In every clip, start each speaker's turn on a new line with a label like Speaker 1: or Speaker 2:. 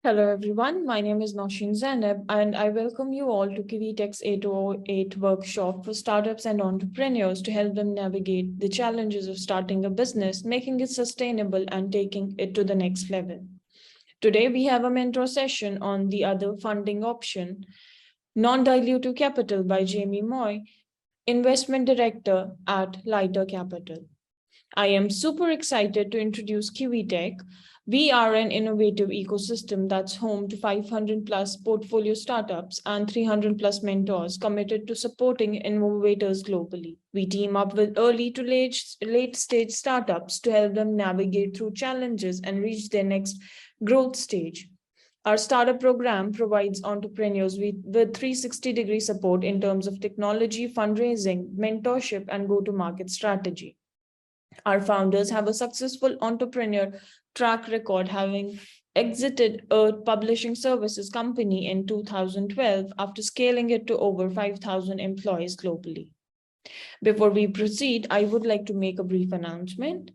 Speaker 1: Hello everyone, my name is Noshin Zainab and I welcome you all to KiwiTech's 808 workshop for startups and entrepreneurs to help them navigate the challenges of starting a business, making it sustainable and taking it to the next level. Today we have a mentor session on the other funding option, Non-Dilutive Capital by Jamie Moy, Investment Director at Lighter Capital. I am super excited to introduce KiwiTech. We are an innovative ecosystem that's home to 500 plus portfolio startups and 300 plus mentors committed to supporting innovators globally. We team up with early to late stage startups to help them navigate through challenges and reach their next growth stage. Our startup program provides entrepreneurs with 360-degree support in terms of technology, fundraising, mentorship, and go to market strategy. Our founders have a successful entrepreneur track record, having exited a publishing services company in 2012 after scaling it to over 5,000 employees globally. Before we proceed, I would like to make a brief announcement.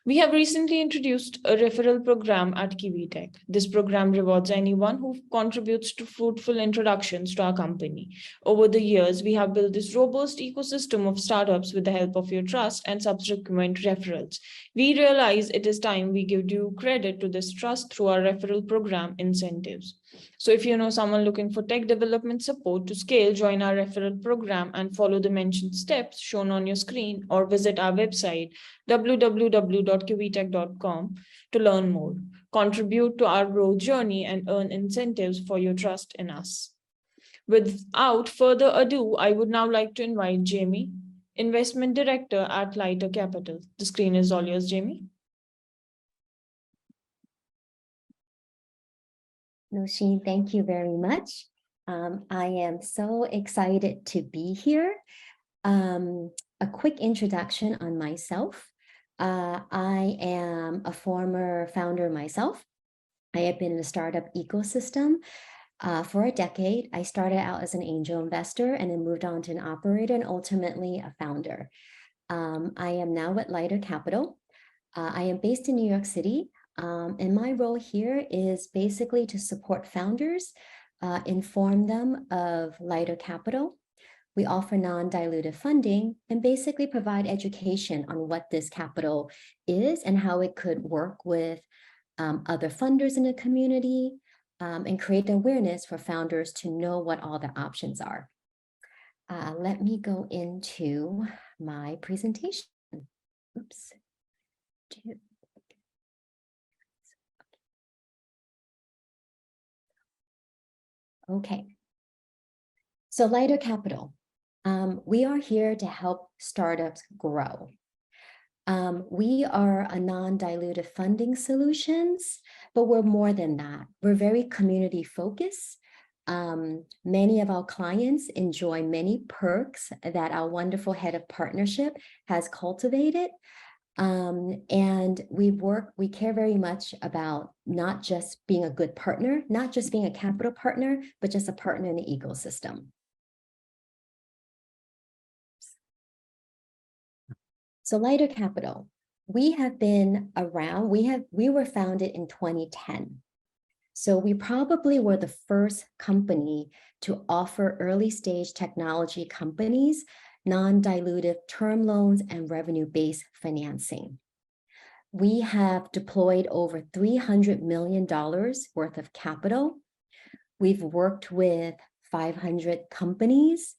Speaker 1: We have recently introduced a referral program at KiwiTech. This program rewards anyone who contributes to fruitful introductions to our company. Over the years, we have built this robust ecosystem of startups with the help of your trust and subsequent referrals. We realize it is time we give due credit to this trust through our referral program incentives. So if you know someone looking for tech development support to scale, join our referral program and follow the mentioned steps shown on your screen or visit our website www.kiwitech.com to learn more, contribute to our growth journey, and earn incentives for your trust in us. Without further ado, I would now like to invite Jamie, Investment Director at Lighter Capital. The screen is all yours, Jamie.
Speaker 2: Noshin, thank you very much. I am so excited to be here. A quick introduction on myself. I am a former founder myself. I have been in the startup ecosystem for a decade. I started out as an angel investor and then moved on to an operator and ultimately a founder. I am now at Lighter Capital. I am based in New York City. And my role here is basically to support founders, inform them of Lighter Capital. We offer non-dilutive funding and basically provide education on what this capital is and how it could work with other funders in the community and create awareness for founders to know what all the options are. Let me go into my presentation. Oops. Okay. So Lighter Capital, we are here to help startups grow. We are a non-dilutive funding solutions, but we're more than that. We're very community focused. Many of our clients enjoy many perks that our wonderful head of partnership has cultivated. And we care very much about not just being a good partner, not just being a capital partner, but just a partner in the ecosystem. So Lighter Capital, we have been around, we were founded in 2010. So we probably were the first company to offer early stage technology companies non-dilutive term loans and revenue-based financing. We have deployed over $300 million worth of capital. We've worked with 500 companies,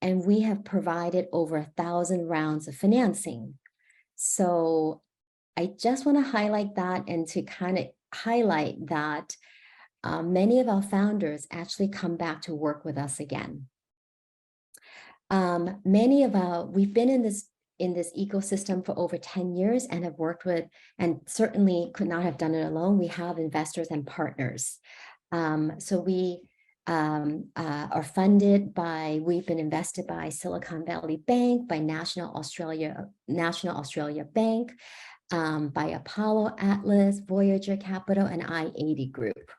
Speaker 2: and we have provided over 1,000 rounds of financing. So I just want to highlight that and to kind of highlight that many of our founders actually come back to work with us again. We've been in this ecosystem for over 10 years and have worked with, and certainly could not have done it alone. We have investors and partners. So we are funded by, we've been invested by Silicon Valley Bank, by National Australia Bank, by Apollo Atlas, Voyager Capital, and I-80 Group.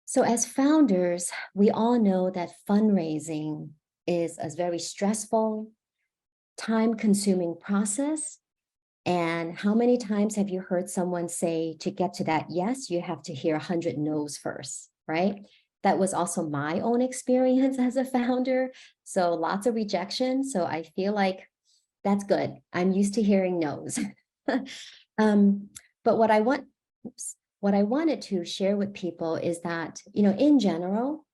Speaker 2: So as founders, we all know that fundraising is a very stressful, time-consuming process. And how many times have you heard someone say to get to that yes, you have to hear 100 no's first, right? That was also my own experience as a founder. So lots of rejection. So I feel like that's good. I'm used to hearing no's. But what I wanted to share with people is that, in general,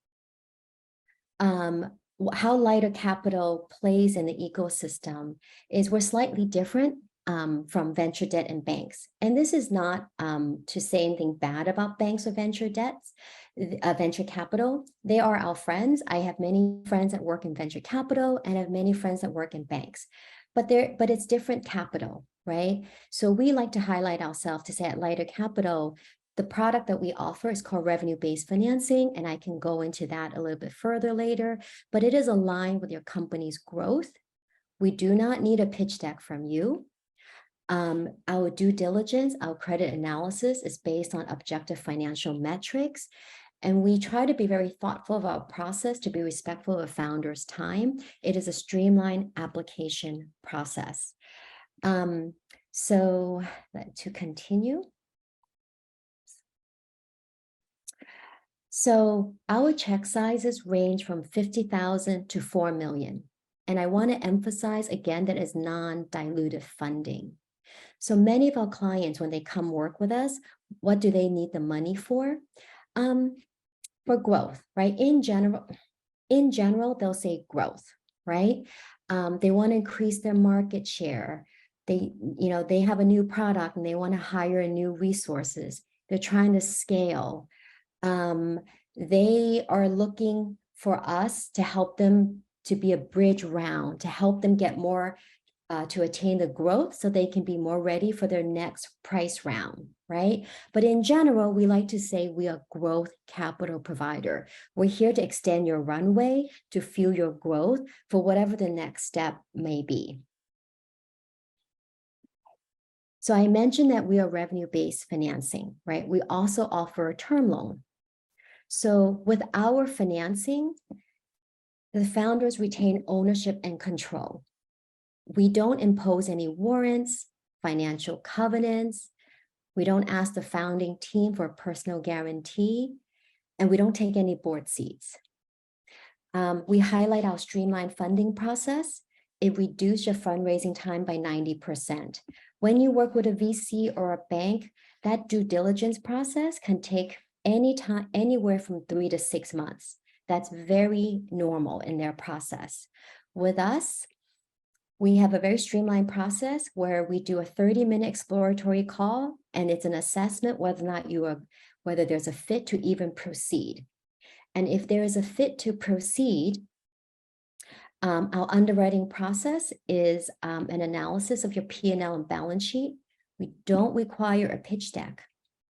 Speaker 2: how lighter capital plays in the ecosystem is we're slightly different from venture debt and banks. And this is not to say anything bad about banks or venture debts, venture capital. They are our friends. I have many friends that work in venture capital and I have many friends that work in banks. But it's different capital, right? So we like to highlight ourselves to say at Lighter Capital, the product that we offer is called revenue-based financing, and I can go into that a little bit further later, but it is aligned with your company's growth. We do not need a pitch deck from you. Our due diligence, our credit analysis is based on objective financial metrics, and we try to be very thoughtful of our process to be respectful of a founder's time. It is a streamlined application process. So to continue. So our check sizes range from 50,000 to 4 million. And I want to emphasize again that is non-dilutive funding. So many of our clients, when they come work with us, what do they need the money for? For growth, right? In general, they'll say growth, right? They want to increase their market share. They have a new product and they want to hire new resources. They're trying to scale. They are looking for us to help them to be a bridge round, to help them get more, to attain the growth so they can be more ready for their next price round, right? But in general, we like to say we are a growth capital provider. We're here to extend your runway to fuel your growth for whatever the next step may be. So I mentioned that we are revenue-based financing, right? We also offer a term loan. So with our financing, the founders retain ownership and control. We don't impose any warrants, financial covenants. We don't ask the founding team for a personal guarantee, and we don't take any board seats. We highlight our streamlined funding process. It reduces your fundraising time by 90%. When you work with a VC or a bank, that due diligence process can take anywhere from 3 to 6 months. That's very normal in their process. With us, we have a very streamlined process where we do a 30-minute exploratory call, and it's an assessment whether or not whether there's a fit to even proceed. And if there is a fit to proceed, our underwriting process is an analysis of your P&L and balance sheet. We don't require a pitch deck.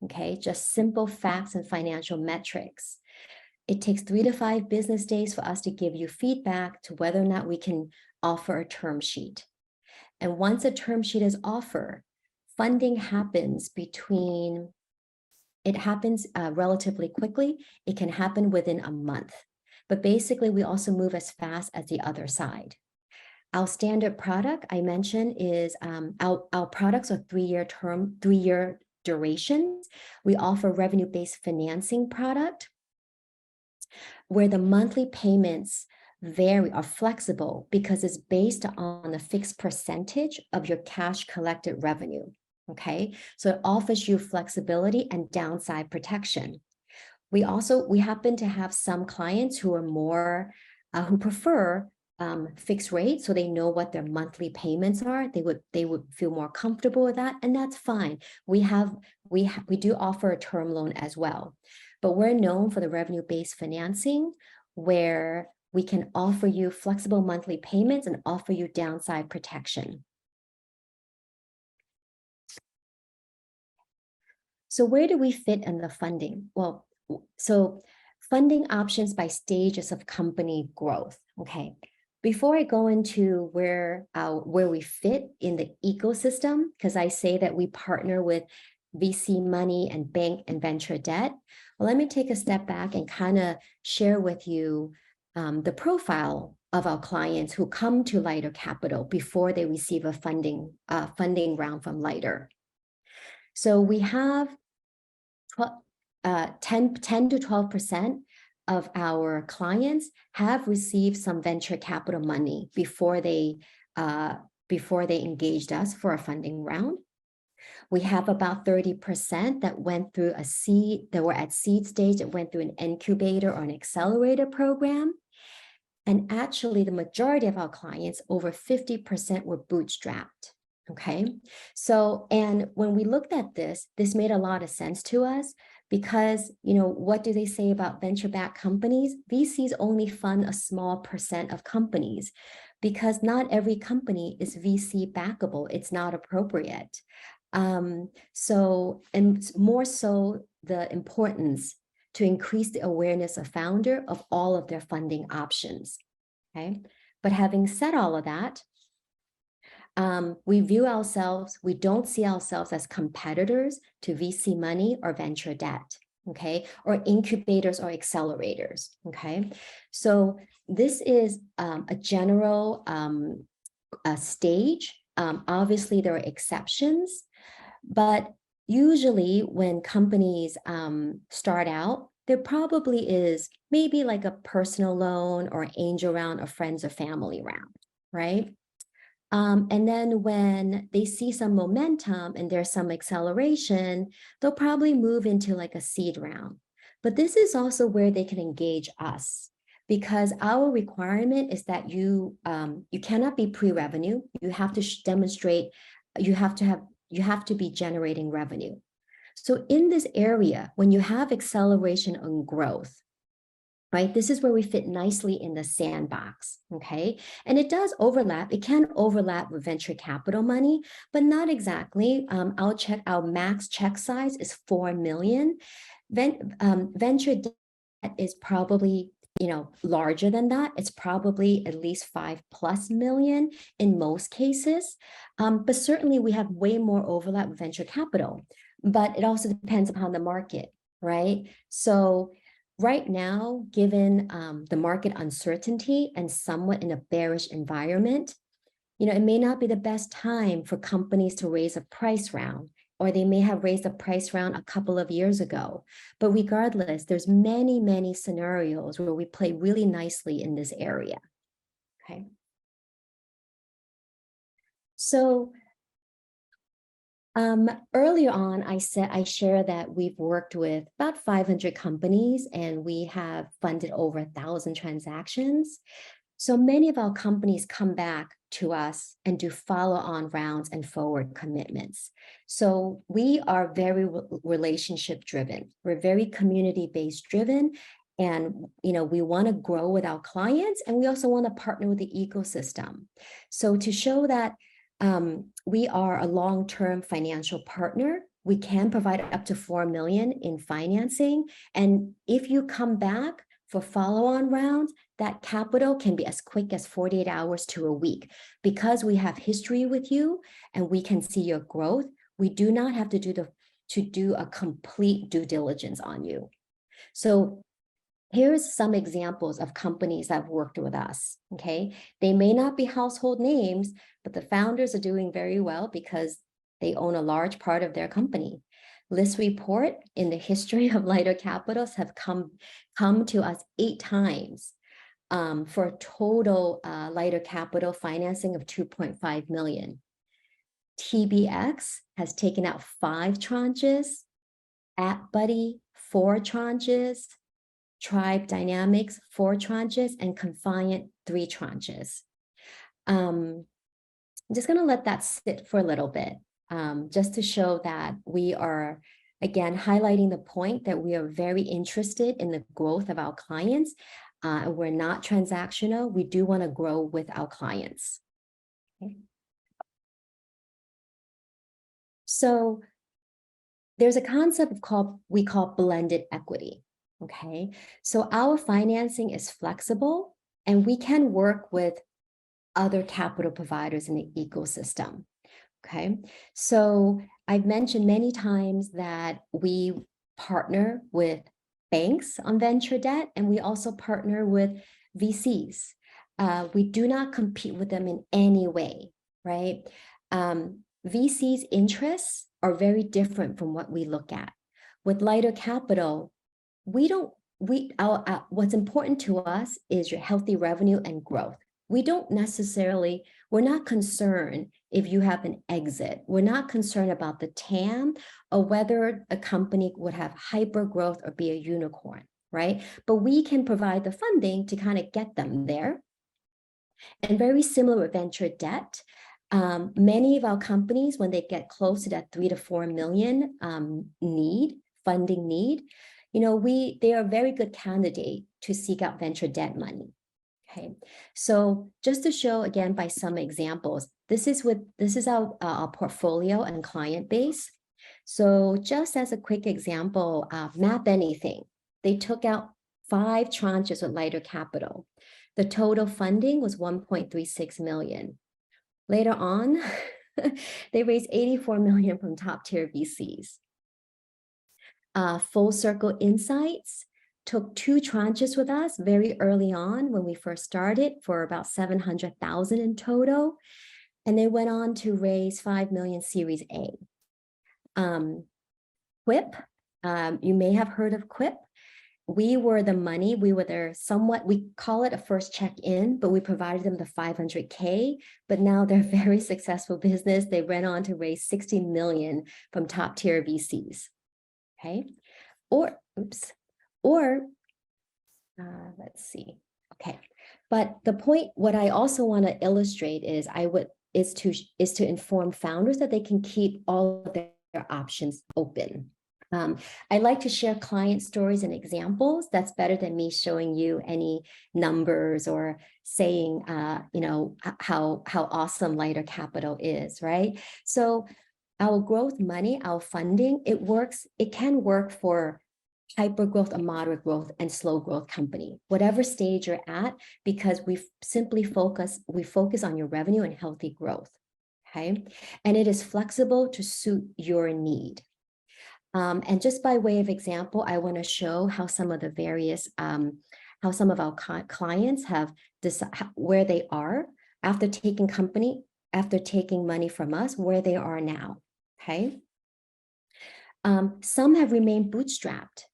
Speaker 2: Okay, just simple facts and financial metrics. It takes 3 to 5 business days for us to give you feedback to whether or not we can offer a term sheet. And once a term sheet is offered, funding happens relatively quickly. It can happen within a month. But basically, we also move as fast as the other side. Our standard product, I mentioned, is our products are 3-year durations. We offer revenue-based financing product where the monthly payments are flexible because it's based on a fixed percentage of your cash collected revenue. Okay, so it offers you flexibility and downside protection. We happen to have some clients who are more who prefer fixed rate, so they know what their monthly payments are. They would feel more comfortable with that, and that's fine. We do offer a term loan as well, but we're known for the revenue-based financing where we can offer you flexible monthly payments and offer you downside protection. So where do we fit in the funding? Well, so funding options by stages of company growth. Okay. Before I go into where we fit in the ecosystem, because I say that we partner with VC money and bank and venture debt, well, let me take a step back and kind of share with you the profile of our clients who come to Lighter Capital before they receive a funding round from Lighter. So we have 10 to 12% of our clients have received some venture capital money before they engaged us for a funding round. We have about 30% that went through that were at seed stage, that went through an incubator or an accelerator program. And actually, the majority of our clients, over 50%, were bootstrapped. Okay. So, and when we looked at this made a lot of sense to us because, what do they say about venture-backed companies? VCs only fund a small percent of companies because not every company is VC backable. It's not appropriate. So, and more so the importance to increase the awareness of founder of all of their funding options, okay? But having said all of that, we don't see ourselves as competitors to VC money or venture debt, okay? Or incubators or accelerators, okay? So this is a general stage. Obviously, there are exceptions, but usually when companies start out, there probably is maybe like a personal loan or angel round or friends or family round, right? And then when they see some momentum and there's some acceleration, they'll probably move into like a seed round. But this is also where they can engage us because our requirement is that you cannot be pre-revenue. You have to demonstrate, you have to be generating revenue. So in this area, when you have acceleration and growth, right, this is where we fit nicely in the sandbox, okay? And it does overlap. It can overlap with venture capital money, but not exactly. Our max check size is 4 million. Venture debt is probably larger than that. It's probably at least 5+ million in most cases. But certainly we have way more overlap with venture capital, but it also depends upon the market, right? So right now, given the market uncertainty and somewhat in a bearish environment, it may not be the best time for companies to raise a price round, or they may have raised a price round a couple of years ago. But regardless, there's many, many scenarios where we play really nicely in this area, okay? So earlier on, I shared that we've worked with about 500 companies and we have funded over 1,000 transactions. So many of our companies come back to us and do follow-on rounds and forward commitments. So we are very relationship driven. We're very community-based driven. And we want to grow with our clients and we also want to partner with the ecosystem. So to show that we are a long-term financial partner, we can provide up to 4 million in financing. And if you come back for follow-on rounds, that capital can be as quick as 48 hours to a week. Because we have history with you and we can see your growth, we do not have to do a complete due diligence on you. So here's some examples of companies that have worked with us, okay? They may not be household names, but the founders are doing very well because they own a large part of their company. List Report in the history of Lighter Capitals have come to us 8 times for a total Lighter Capital financing of 2.5 million. TBX has taken out 5 tranches, AppBuddy 4 tranches, Tribe Dynamics 4 tranches, and Confiant 3 tranches. I'm just going to let that sit for a little bit, just to show that we are, again, highlighting the point that we are very interested in the growth of our clients. We're not transactional. We do want to grow with our clients. Okay. So there's a concept we call blended equity. Okay, so our financing is flexible and we can work with other capital providers in the ecosystem. Okay, so I've mentioned many times that we partner with banks on venture debt and we also partner with VCs. We do not compete with them in any way, right? VC's interests are very different from what we look at. With lighter capital, what's important to us is your healthy revenue and growth. We're not concerned if you have an exit. We're not concerned about the TAM or whether a company would have hyper growth or be a unicorn, right? But we can provide the funding to kind of get them there. And very similar with venture debt, many of our companies, when they get close to that 3 to 4 million funding need, they are a very good candidate to seek out venture debt money. Okay, so just to show again by some examples, this is our portfolio and client base. So just as a quick example, Map Anything, they took out 5 tranches with lighter capital. The total funding was 1.36 million. Later on, they raised 84 million from top tier VCs. Full Circle Insights took 2 tranches with us very early on when we first started for about 700,000 in total. And they went on to raise 5 million Series A. Quip, you may have heard of Quip. We were the money, we call it a first check-in, but we provided them the 500K, but now they're a very successful business. They went on to raise 60 million from top tier VCs, okay? Let's see, okay. But the point, what I also wanna illustrate is to inform founders that they can keep all of their options open. I like to share client stories and examples. That's better than me showing you any numbers or saying, how awesome lighter capital is, right? So our growth money, our funding, it can work for hyper growth, a moderate growth, and slow growth company, whatever stage you're at, because we focus on your revenue and healthy growth, okay? And it is flexible to suit your need. And just by way of example, I want to show how some of our clients have decided where they are after taking money from us, where they are now, okay? Some have remained bootstrapped.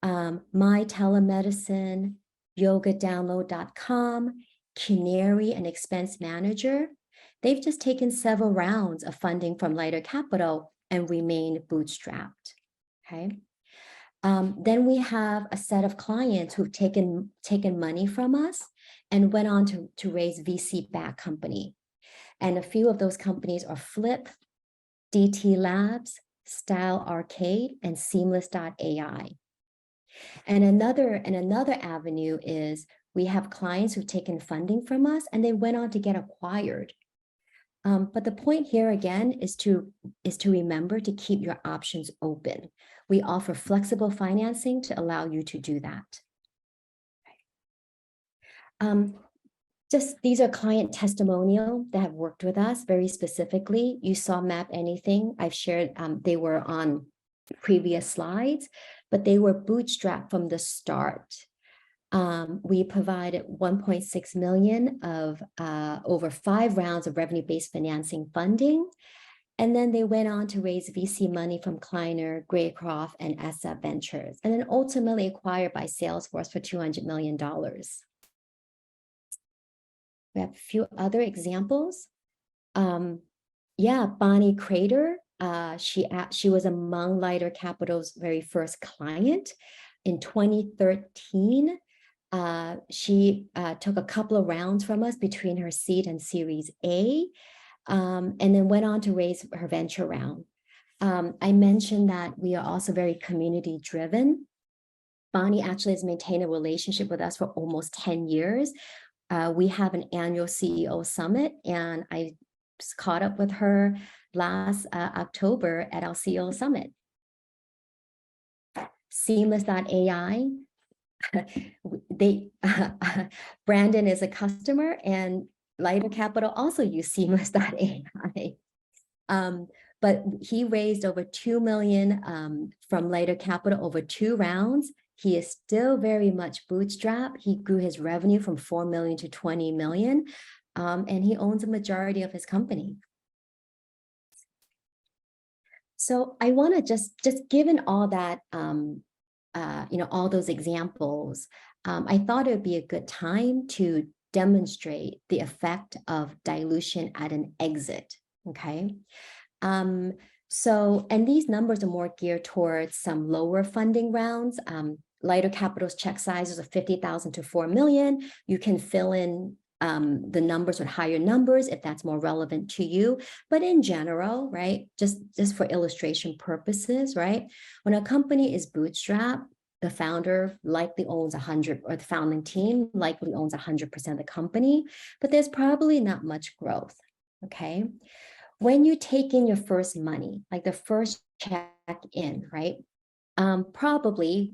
Speaker 2: My Telemedicine, yogadownload.com, Canary, and Expense Manager, they've just taken several rounds of funding from lighter capital and remained bootstrapped. Okay. Then we have a set of clients who've taken money from us and went on to raise VC-backed company. And a few of those companies are Flip, DT Labs, Style Arcade, and Seamless.ai. And another avenue is we have clients who've taken funding from us and they went on to get acquired. But the point here again is to remember to keep your options open. We offer flexible financing to allow you to do that. Just these are client testimonial that have worked with us very specifically. You saw Map Anything. I've shared, they were on previous slides, but they were bootstrapped from the start. We provided 1.6 million of over 5 rounds of revenue-based financing funding. And then they went on to raise VC money from Kleiner, Graycroft, and SF Ventures, and then ultimately acquired by Salesforce for $200 million. We have a few other examples. Bonnie Crater, she was among Lighter Capital's very first client. In 2013, she took a couple of rounds from us between her seed and Series A, and then went on to raise her venture round. I mentioned that we are also very community driven. Bonnie actually has maintained a relationship with us for almost 10 years. We have an annual CEO summit, and I caught up with her last October at our CEO summit. Seamless.ai, Brandon is a customer, and Lighter Capital also use Seamless.ai. But he raised over 2 million from Lighter Capital over 2 rounds, He is still very much bootstrapped. He grew his revenue from 4 million to 20 million, and he owns a majority of his company. So I want to just given all that, all those examples, I thought it would be a good time to demonstrate the effect of dilution at an exit. Okay. And these numbers are more geared towards some lower funding rounds. Lighter capital's check sizes of 50,000 to 4 million. You can fill in the numbers with higher numbers if that's more relevant to you. But in general, right, just for illustration purposes, right, when a company is bootstrapped, the founder likely owns 100, or the founding team likely owns 100% of the company, but there's probably not much growth, okay? When you take in your first money, like the first check in, right? Probably,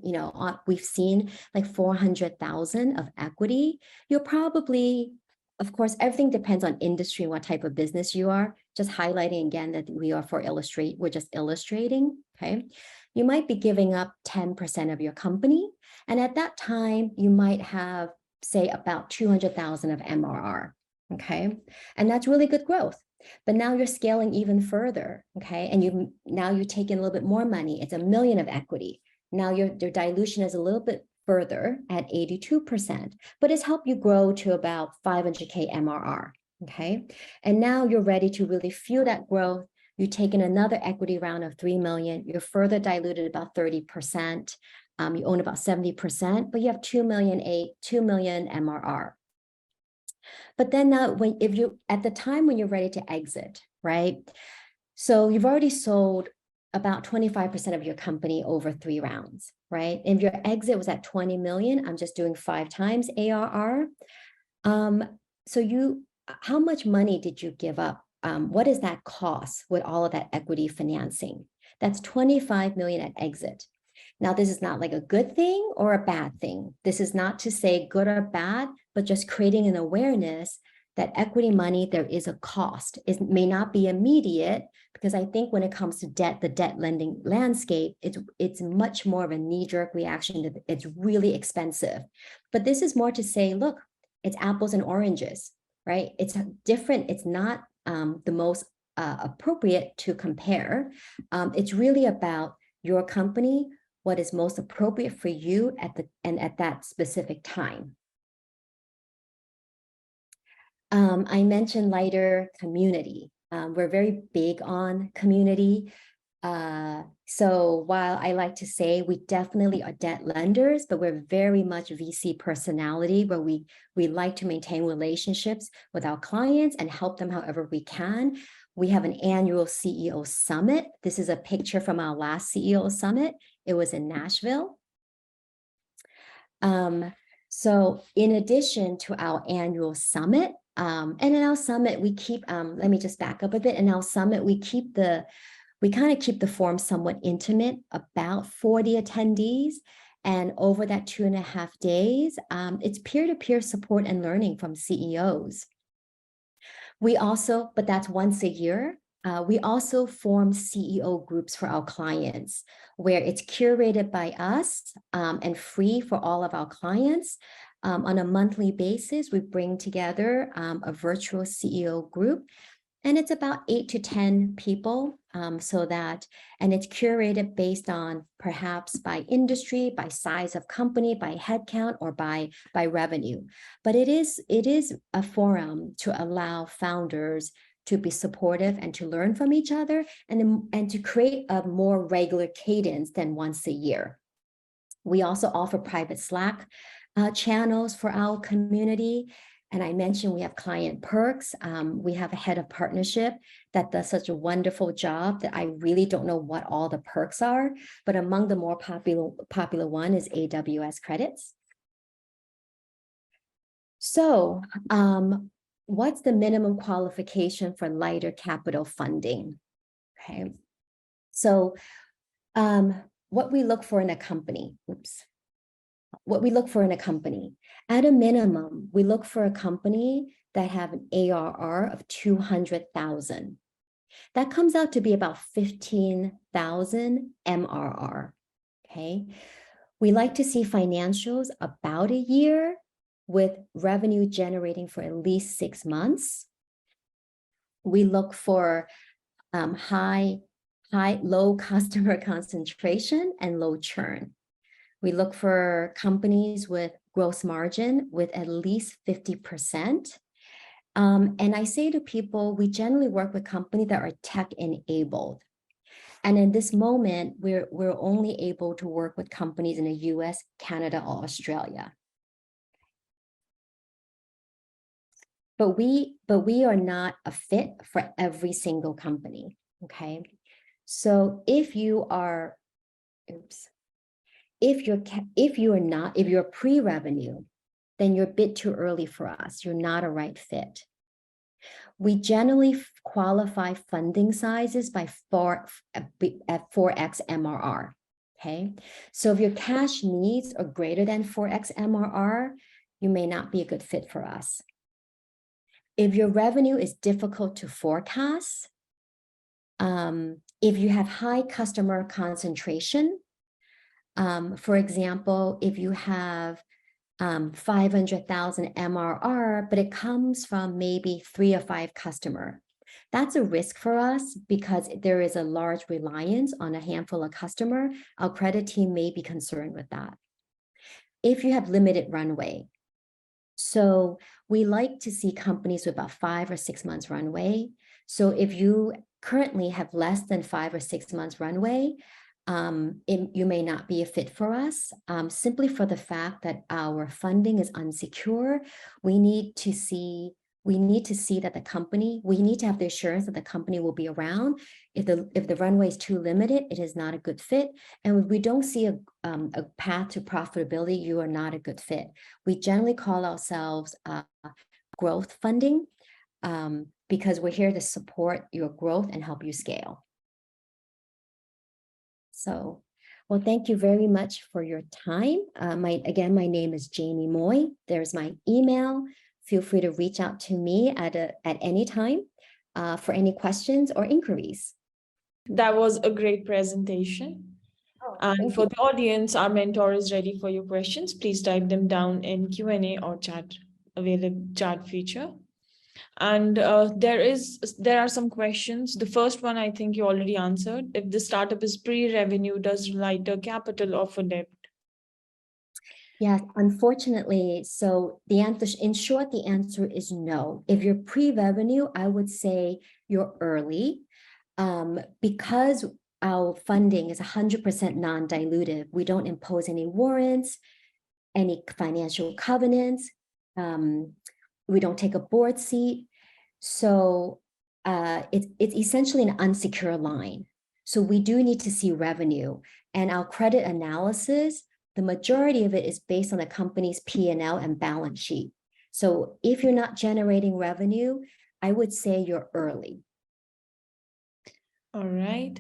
Speaker 2: we've seen like 400,000 of equity. You're probably, of course, everything depends on industry and what type of business you are. Just highlighting again that we're just illustrating, okay? You might be giving up 10% of your company. And at that time, you might have, say, about 200,000 of MRR, okay? And that's really good growth. But now you're scaling even further, okay? And now you're taking a little bit more money. It's 1 million of equity. Now your dilution is a little bit further at 82%, but it's helped you grow to about 500K MRR, okay? And now you're ready to really fuel that growth. You've taken another equity round of 3 million. You're further diluted about 30%. You own about 70%, but you have 2 million MRR. But then now, at the time when you're ready to exit, right? So you've already sold about 25% of your company over 3 rounds, right? If your exit was at 20 million, I'm just doing 5 times ARR. How much money did you give up? What does that cost with all of that equity financing? That's 25 million at exit. Now, this is not like a good thing or a bad thing. This is not to say good or bad, but just creating an awareness that equity money, there is a cost. It may not be immediate, because I think when it comes to debt, the debt lending landscape, it's much more of a knee-jerk reaction. It's really expensive. But this is more to say, look, it's apples and oranges, right? It's different. It's not the most appropriate to compare. It's really about your company, what is most appropriate for you at that specific time. I mentioned lighter community. We're very big on community. So while I like to say we definitely are debt lenders, but we're very much VC personality, where we like to maintain relationships with our clients and help them however we can. We have an annual CEO summit. This is a picture from our last CEO summit. It was in Nashville. So in addition to our annual summit, and in our summit, we keep, let me just back up a bit. In our summit, we kind of keep the forum somewhat intimate, about 40 attendees. And over that 2.5 days, it's peer-to-peer support and learning from CEOs. But that's once a year. We also form CEO groups for our clients, where it's curated by us and free for all of our clients. On a monthly basis, we bring together a virtual CEO group, and it's about 8 to 10 people, and it's curated based on perhaps by industry, by size of company, by headcount, or by revenue. But it is a forum to allow founders to be supportive and to learn from each other, and to create a more regular cadence than once a year. We also offer private Slack channels for our community. And I mentioned we have client perks. We have a head of partnership that does such a wonderful job that I really don't know what all the perks are, but among the more popular one is AWS credits. So what's the minimum qualification for lighter capital funding? Okay, so what we look for in a company, at a minimum, we look for a company that have an ARR of 200,000. That comes out to be about 15,000 MRR, okay? We like to see financials about a year with revenue generating for at least 6 months. We look for low customer concentration and low churn. We look for companies with gross margin with at least 50%. And I say to people, we generally work with companies that are tech enabled. And in this moment, we're only able to work with companies in the US, Canada, or Australia. But we are not a fit for every single company, okay? So if you are, if you're pre-revenue, then you're a bit too early for us. You're not a right fit. We generally qualify funding sizes by 4x MRR, okay? So if your cash needs are greater than 4x MRR, you may not be a good fit for us. If your revenue is difficult to forecast, if you have high customer concentration, for example, if you have 500,000 MRR, but it comes from maybe 3 or 5 customers, that's a risk for us because there is a large reliance on a handful of customers. Our credit team may be concerned with that. If you have limited runway, so we like to see companies with about 5 or 6 months runway. So if you currently have less than 5 or 6 months runway, you may not be a fit for us, simply for the fact that our funding is unsecure. We need to see that the company, we need to have the assurance that the company will be around. If the runway is too limited, it is not a good fit. And if we don't see a path to profitability, you are not a good fit. We generally call ourselves growth funding because we're here to support your growth and help you scale. So, well, thank you very much for your time. Again, my name is Jamie Moy. There's my email. Feel free to reach out to me at any time for any questions or inquiries.
Speaker 1: That was a great presentation. And for the audience, our mentor is ready for your questions. Please type them down in Q&A or chat feature. And there are some questions. The first one, I think you already answered. If the startup is pre-revenue, does lighter capital offer debt?
Speaker 2: Yes, unfortunately. So the answer, in short, the answer is no. If you're pre-revenue, I would say you're early. Because our funding is 100% non-dilutive, we don't impose any warrants, any financial covenants. We don't take a board seat. So it's essentially an unsecured line. So we do need to see revenue. And our credit analysis, the majority of it is based on the company's P&L and balance sheet. So if you're not generating revenue, I would say you're early.
Speaker 1: All right.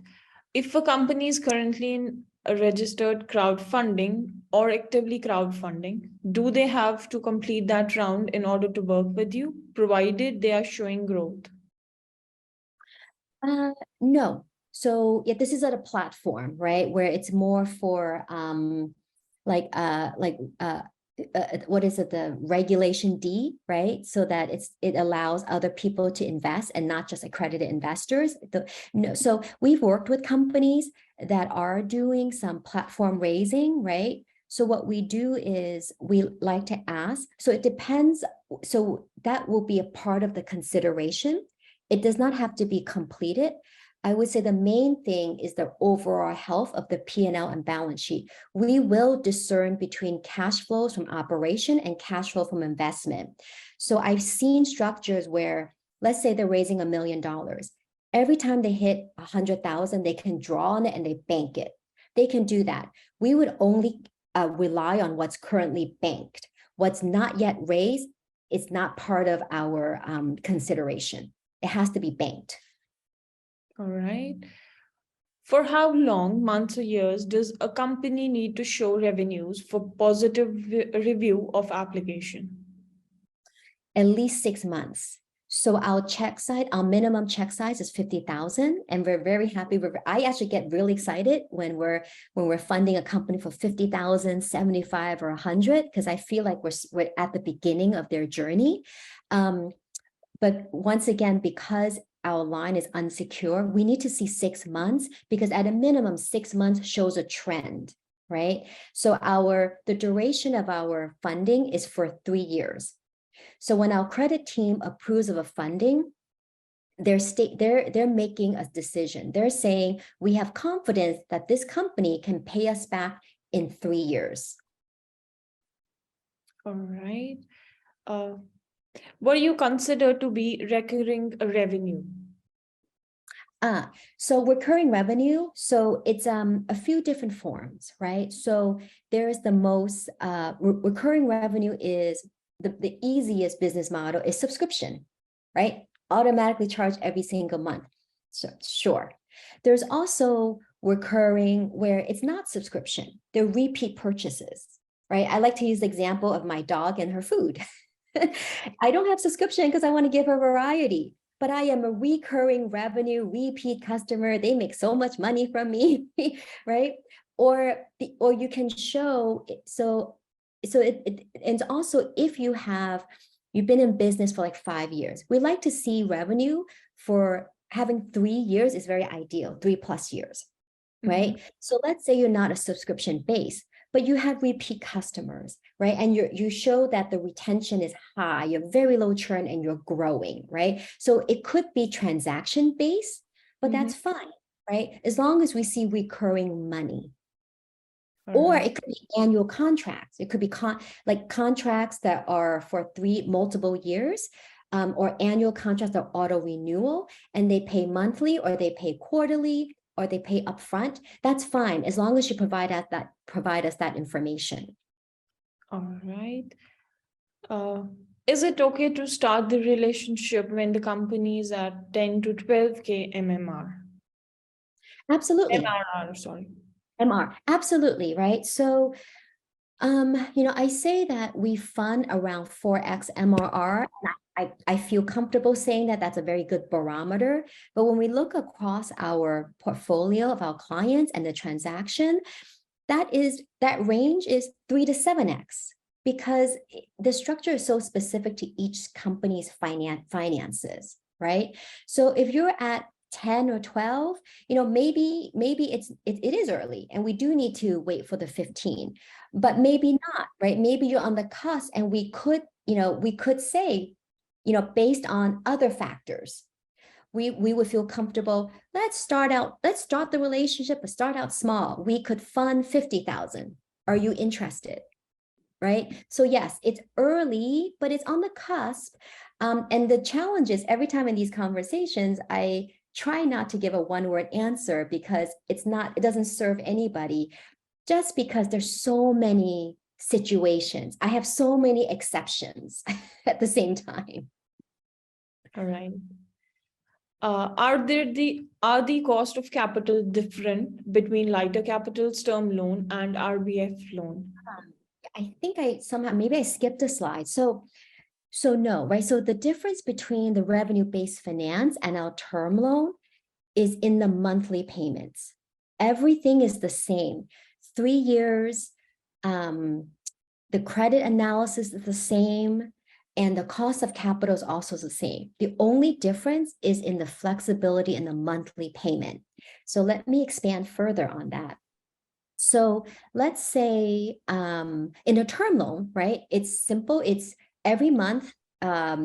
Speaker 1: If a company is currently in a registered crowdfunding or actively crowdfunding, do they have to complete that round in order to work with you, provided they are showing growth?
Speaker 2: No. So yeah, this is at a platform, right, where it's more for what is it, the Regulation D, right? So that it allows other people to invest and not just accredited investors. So we've worked with companies that are doing some platform raising, right? So what we do is we like to ask, so it depends. So that will be a part of the consideration. It does not have to be completed. I would say the main thing is the overall health of the P&L and balance sheet. We will discern between cash flows from operation and cash flow from investment. So I've seen structures where, let's say they're raising $1 million. Every time they hit 100,000, they can draw on it and they bank it. They can do that. We would only rely on what's currently banked. What's not yet raised is not part of our consideration. It has to be banked.
Speaker 1: All right. For how long, months or years, does a company need to show revenues for positive review of application?
Speaker 2: At least 6 months. So our check size, our minimum check size is 50,000, and we're very happy. I actually get really excited when we're funding a company for 50,000, 75, or 100, because I feel like we're at the beginning of their journey. But once again, because our line is unsecure, we need to see 6 months, because at a minimum, 6 months shows a trend, right? So the duration of our funding is for 3 years. So when our credit team approves of a funding, they're making a decision. They're saying, we have confidence that this company can pay us back in 3 years.
Speaker 1: All right. What do you consider to be recurring revenue?
Speaker 2: So recurring revenue, so it's a few different forms, right? So there's the most recurring revenue is the easiest business model is subscription, right? Automatically charge every single month. So sure. There's also recurring where it's not subscription, they're repeat purchases, right? I like to use the example of my dog and her food. I don't have subscription because I want to give her variety, but I am a recurring revenue, repeat customer. They make so much money from me, right? Or you can show, and also if you've been in business for like 5 years, we like to see revenue for having 3 years is very ideal, 3+ years, right? So let's say you're not a subscription base, but you have repeat customers, right? And you show that the retention is high, you have very low churn, and you're growing, right? So it could be transaction based, but that's fine, right? As long as we see recurring money. Or it could be annual contracts. It could be like contracts that are for multiple years, or annual contracts that are auto renewal, and they pay monthly, or they pay quarterly, or they pay upfront. That's fine, as long as you provide us that information.
Speaker 1: All right. Is it okay to start the relationship when the company is at 10 to 12K MMR?
Speaker 2: Absolutely.
Speaker 1: MRR, sorry.
Speaker 2: MR, absolutely, right? So, I say that we fund around 4x MRR. I feel comfortable saying that that's a very good barometer. But when we look across our portfolio of our clients and the transaction, that range is 3 to 7x, because the structure is so specific to each company's finances, right? So if you're at 10 or 12, maybe it is early and we do need to wait for the 15, but maybe not, right? Maybe you're on the cusp, and we could say, based on other factors, we would feel comfortable. Let's start the relationship, but start out small. We could fund 50,000. Are you interested? Right? So yes, it's early, but it's on the cusp. And the challenge is, every time in these conversations, I try not to give a one-word answer, because it doesn't serve anybody, just because there's so many situations. I have so many exceptions at the same time.
Speaker 1: All right. Are the cost of capital different between lighter capital's term loan and RBF loan?
Speaker 2: I think maybe I skipped a slide. So no, right? So the difference between the revenue-based finance and our term loan is in the monthly payments. Everything is the same. 3 years, the credit analysis is the same, and the cost of capital is also the same. The only difference is in the flexibility in the monthly payment. So let me expand further on that. So let's say in a term loan, right? It's simple. It's every month, I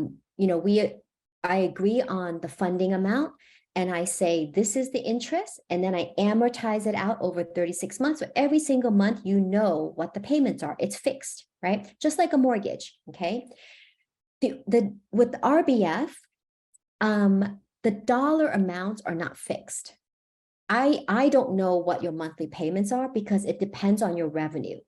Speaker 2: agree on the funding amount, and I say, this is the interest, and then I amortize it out over 36 months. So every single month, you know what the payments are. It's fixed, right? Just like a mortgage, okay? With RBF, the dollar amounts are not fixed. I don't know what your monthly payments are, because it depends on your revenue.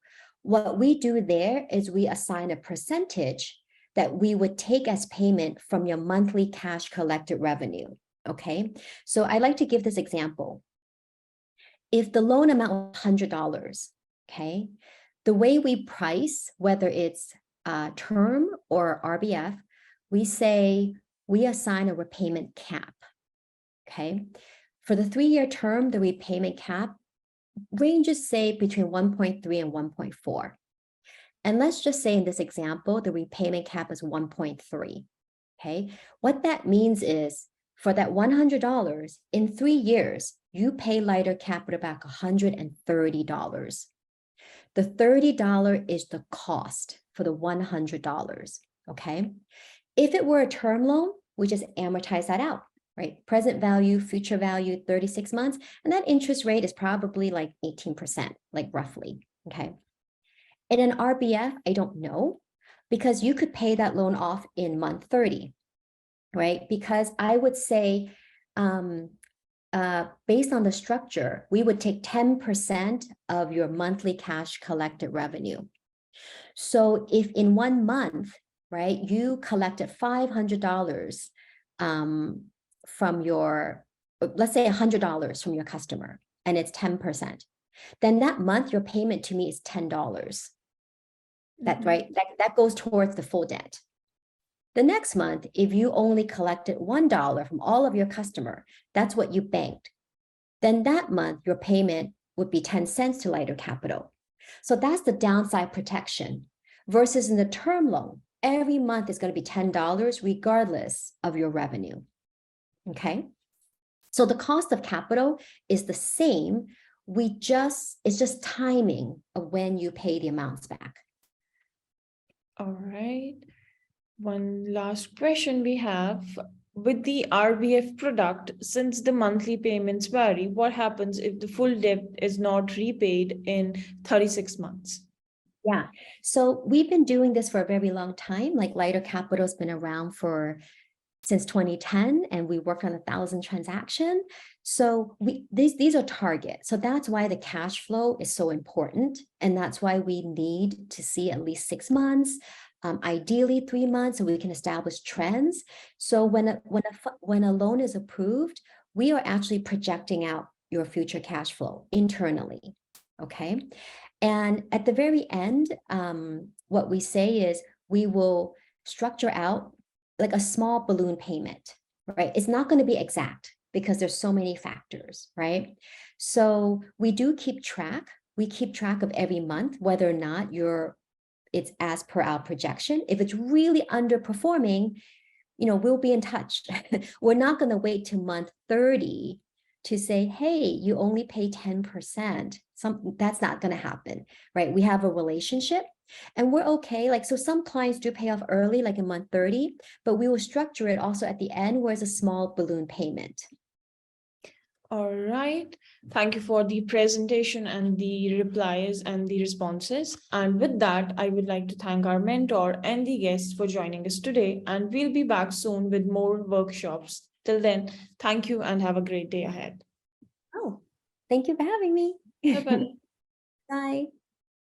Speaker 2: What we do there is we assign a percentage that we would take as payment from your monthly cash collected revenue, okay? So I like to give this example. If the loan amount was $100, okay, the way we price, whether it's term or RBF, we say we assign a repayment cap. Okay. For the 3-year term, the repayment cap ranges, say, between 1.3 and 1.4. And let's just say in this example, the repayment cap is 1.3. Okay. What that means is for that $100, in 3 years, you pay Lighter Capital back $130. The $30 is the cost for the $100. Okay. If it were a term loan, we just amortize that out, right? Present value, future value, 36 months. And that interest rate is probably like 18%, like roughly. Okay. In an RBF, I don't know, because you could pay that loan off in month 30, right? Because I would say, based on the structure, we would take 10% of your monthly cash collected revenue. So if in 1 month, right, you collected $500 from your, let's say $100 from your customer, and it's 10%, then that month your payment to me is $10. That's right. That goes towards the full debt. The next month, if you only collected $1 from all of your customer, that's what you banked. Then that month, your payment would be 10 cents to Lighter Capital. So that's the downside protection. Versus in the term loan, every month is going to be $10 regardless of your revenue. Okay. So the cost of capital is the same. It's just timing of when you pay the amounts back.
Speaker 1: All right. One last question we have. With the RBF product, since the monthly payments vary, what happens if the full debt is not repaid in 36 months?
Speaker 2: Yeah, so we've been doing this for a very long time. Like Lighter Capital has been around since 2010, and we worked on 1,000 transactions. So these are targets. So that's why the cash flow is so important. And that's why we need to see at least 6 months, ideally 3 months, so we can establish trends. So when a loan is approved, we are actually projecting out your future cash flow internally. Okay. And at the very end, what we say is we will structure out like a small balloon payment, right? It's not going to be exact because there's so many factors, right? So we do keep track. We keep track of every month, whether or not it's as per our projection. If it's really underperforming, we'll be in touch. We're not going to wait to month 30 to say, hey, you only pay 10%. That's not going to happen, right? We have a relationship and we're okay. Like, so some clients do pay off early, like in month 30, but we will structure it also at the end where it's a small balloon payment.
Speaker 1: All right. Thank you for the presentation and the replies and the responses. And with that, I would like to thank our mentor and the guests for joining us today. And we'll be back soon with more workshops. Till then, thank you and have a great day ahead.
Speaker 2: Oh, thank you for having me.
Speaker 1: Bye-bye.
Speaker 2: Bye.